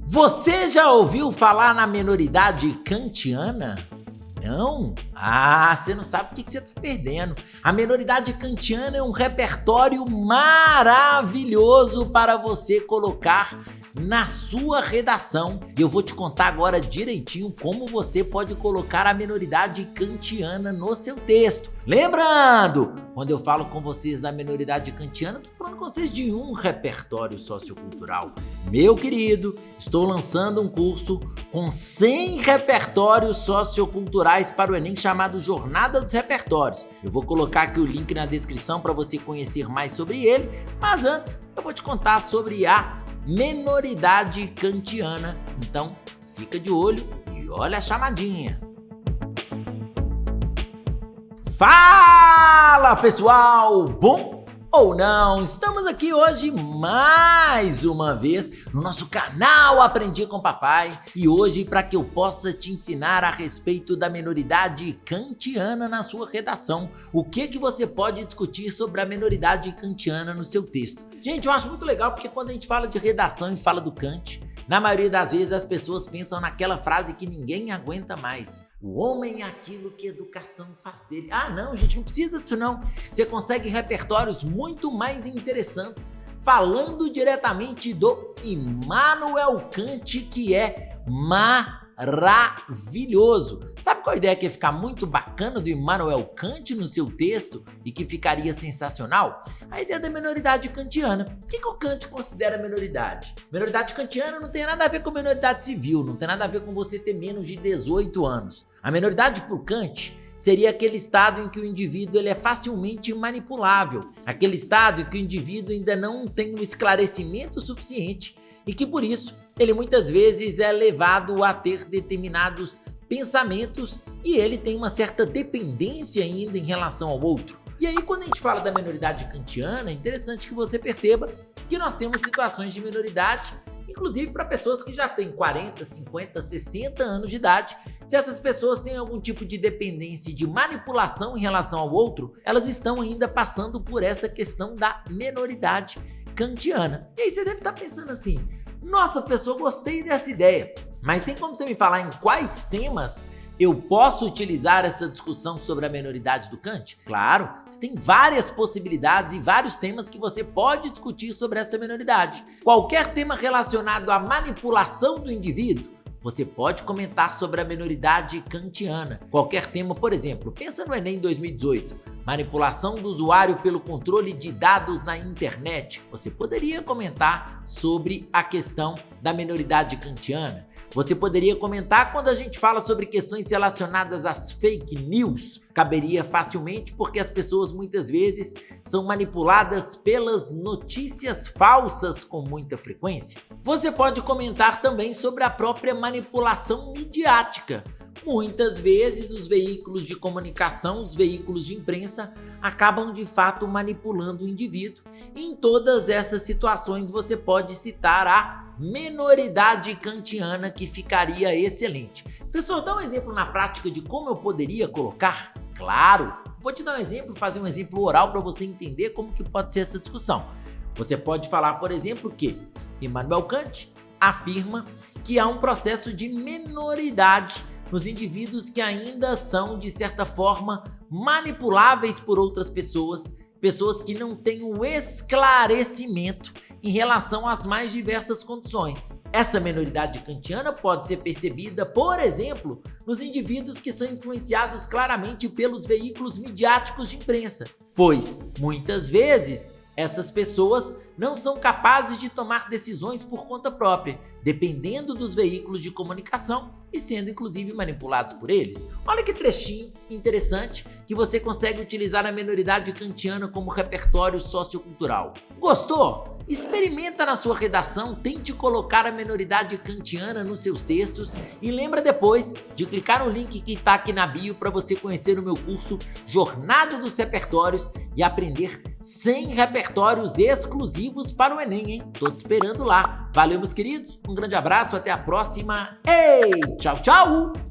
Você já ouviu falar na minoridade kantiana? Não? Ah, você não sabe o que você está perdendo. A minoridade kantiana é um repertório maravilhoso para você colocar na sua redação. E eu vou te contar agora direitinho como você pode colocar a minoridade kantiana no seu texto. Lembrando, quando eu falo com vocês da minoridade kantiana, eu tô falando com vocês de um repertório sociocultural. Meu querido, estou lançando um curso com 100 repertórios socioculturais para o Enem chamado Jornada dos Repertórios. Eu vou colocar aqui o link na descrição para você conhecer mais sobre ele, mas antes eu vou te contar sobre a minoridade kantiana. Então fica de olho e olha a chamadinha. Fala pessoal, bom ou não? Estamos aqui hoje mais uma vez no nosso canal Aprendi com Papai e hoje para que eu possa te ensinar a respeito da minoridade kantiana na sua redação. O que você pode discutir sobre a minoridade kantiana no seu texto? Gente, eu acho muito legal porque quando a gente fala de redação e fala do Kant, na maioria das vezes as pessoas pensam naquela frase que ninguém aguenta mais. O homem é aquilo que a educação faz dele. Ah, não, gente, não precisa disso não. Você consegue repertórios muito mais interessantes falando diretamente do Immanuel Kant, que é maravilhoso. Sabe qual a ideia que ia ficar muito bacana do Immanuel Kant no seu texto e que ficaria sensacional? A ideia da minoridade kantiana. O que o Kant considera minoridade? Minoridade kantiana não tem nada a ver com minoridade civil, não tem nada a ver com você ter menos de 18 anos. A minoridade para o Kant seria aquele estado em que o indivíduo ele é facilmente manipulável, aquele estado em que o indivíduo ainda não tem um esclarecimento suficiente e que por isso ele muitas vezes é levado a ter determinados pensamentos e ele tem uma certa dependência ainda em relação ao outro. E aí quando a gente fala da minoridade kantiana, é interessante que você perceba que nós temos situações de minoridade, inclusive para pessoas que já têm 40, 50, 60 anos de idade. Se essas pessoas têm algum tipo de dependência e de manipulação em relação ao outro, elas estão ainda passando por essa questão da minoridade kantiana. E aí você deve estar pensando assim, nossa pessoa, gostei dessa ideia, mas tem como você me falar em quais temas eu posso utilizar essa discussão sobre a minoridade do Kant? Claro, você tem várias possibilidades e vários temas que você pode discutir sobre essa minoridade. Qualquer tema relacionado à manipulação do indivíduo, você pode comentar sobre a minoridade kantiana. Qualquer tema, por exemplo, pensa no Enem 2018, manipulação do usuário pelo controle de dados na internet. Você poderia comentar sobre a questão da minoridade kantiana. Você poderia comentar quando a gente fala sobre questões relacionadas às fake news. Caberia facilmente porque as pessoas muitas vezes são manipuladas pelas notícias falsas com muita frequência. Você pode comentar também sobre a própria manipulação midiática. Muitas vezes os veículos de comunicação, os veículos de imprensa acabam de fato manipulando o indivíduo. E em todas essas situações você pode citar a minoridade kantiana, que ficaria excelente. Professor, dá um exemplo na prática de como eu poderia colocar? Claro, vou te dar um exemplo, fazer um exemplo oral para você entender como que pode ser essa discussão. Você pode falar, por exemplo, que Immanuel Kant afirma que há um processo de minoridade nos indivíduos que ainda são, de certa forma, manipuláveis por outras pessoas, pessoas que não têm o esclarecimento em relação às mais diversas condições. Essa minoridade kantiana pode ser percebida, por exemplo, nos indivíduos que são influenciados claramente pelos veículos midiáticos de imprensa, pois, muitas vezes, essas pessoas não são capazes de tomar decisões por conta própria, dependendo dos veículos de comunicação e sendo inclusive manipulados por eles. Olha que trechinho interessante que você consegue utilizar a minoridade kantiana como repertório sociocultural. Gostou? Experimenta na sua redação, tente colocar a minoridade kantiana nos seus textos e lembra depois de clicar no link que está aqui na bio para você conhecer o meu curso Jornada dos Repertórios e aprender 100 repertórios exclusivos para o Enem, hein? Tô te esperando lá. Valeu, meus queridos, um grande abraço, até a próxima. Ei, tchau, tchau!